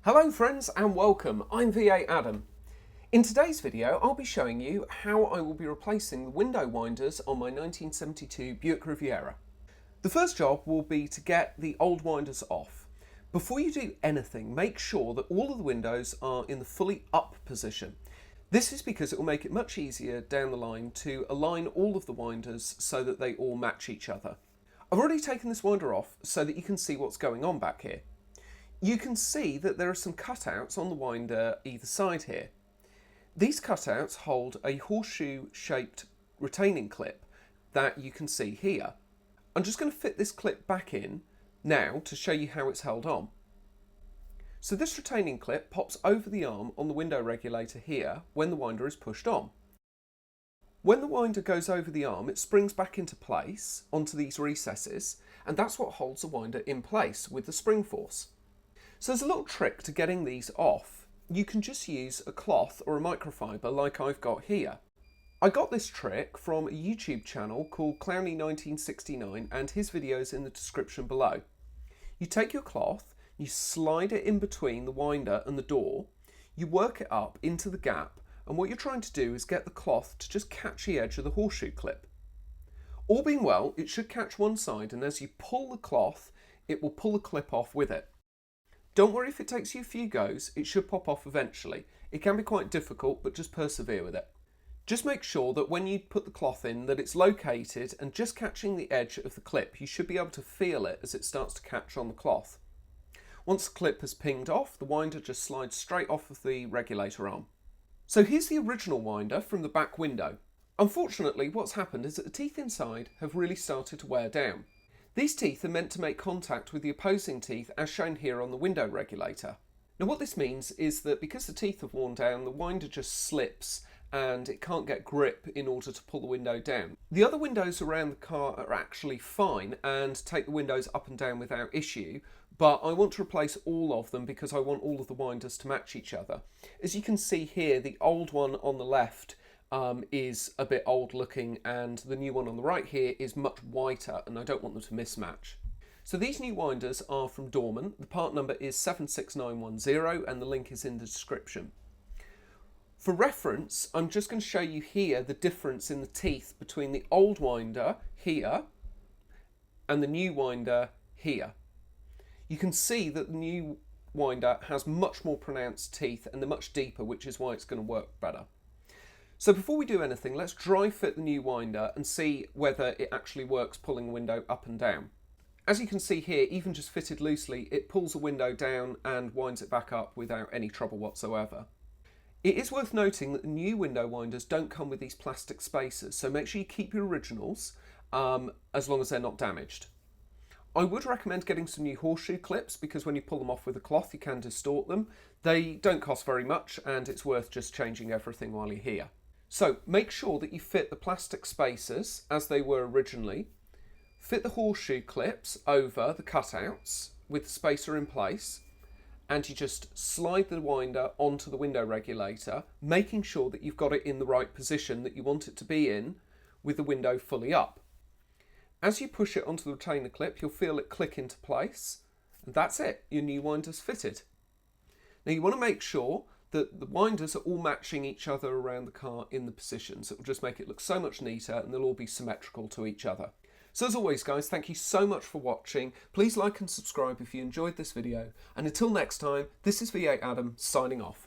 Hello friends and welcome, I'm V8 Adam. In today's video I'll be showing you how I will be replacing the window winders on my 1972 Buick Riviera. The first job will be to get the old winders off. Before you do anything, make sure that all of the windows are in the fully up position. This is because it will make it much easier down the line to align all of the winders so that they all match each other. I've already taken this winder off so that you can see what's going on back here. You can see that there are some cutouts on the winder either side here. These cutouts hold a horseshoe shaped retaining clip that you can see here. I'm just going to fit this clip back in now to show you how it's held on. So this retaining clip pops over the arm on the window regulator here when the winder is pushed on. When the winder goes over the arm, it springs back into place onto these recesses, and that's what holds the winder in place with the spring force. So there's a little trick to getting these off. You can just use a cloth or a microfiber like I've got here. I got this trick from a YouTube channel called Clowny1969 and his video is in the description below. You take your cloth, you slide it in between the winder and the door, you work it up into the gap, and what you're trying to do is get the cloth to just catch the edge of the horseshoe clip. All being well, it should catch one side, and as you pull the cloth, it will pull the clip off with it. Don't worry if it takes you a few goes, it should pop off eventually. It can be quite difficult, but just persevere with it. Just make sure that when you put the cloth in that it's located and just catching the edge of the clip. You should be able to feel it as it starts to catch on the cloth. Once the clip has pinged off, the winder just slides straight off of the regulator arm. So here's the original winder from the back window. Unfortunately, what's happened is that the teeth inside have really started to wear down. These teeth are meant to make contact with the opposing teeth as shown here on the window regulator. Now what this means is that because the teeth have worn down, the winder just slips and it can't get grip in order to pull the window down. The other windows around the car are actually fine and take the windows up and down without issue, but I want to replace all of them because I want all of the winders to match each other. As you can see here, the old one on the left is a bit old looking and the new one on the right here is much whiter and I don't want them to mismatch. So these new winders are from Dorman. The part number is 76910 and the link is in the description. For reference, I'm just going to show you here the difference in the teeth between the old winder here and the new winder here. You can see that the new winder has much more pronounced teeth and they're much deeper, which is why it's going to work better. So before we do anything, let's dry fit the new winder and see whether it actually works pulling the window up and down. As you can see here, even just fitted loosely, it pulls the window down and winds it back up without any trouble whatsoever. It is worth noting that the new window winders don't come with these plastic spacers, so make sure you keep your originals as long as they're not damaged. I would recommend getting some new horseshoe clips because when you pull them off with a cloth you can distort them. They don't cost very much and it's worth just changing everything while you're here. So make sure that you fit the plastic spacers as they were originally, fit the horseshoe clips over the cutouts with the spacer in place, and you just slide the winder onto the window regulator, making sure that you've got it in the right position that you want it to be in with the window fully up. As you push it onto the retainer clip, you'll feel it click into place, and that's it, your new winder's fitted. Now you want to make sure that the winders are all matching each other around the car in the positions. It will just make it look so much neater and they'll all be symmetrical to each other. So as always guys, thank you so much for watching. Please like and subscribe if you enjoyed this video. And until next time, this is V8 Adam signing off.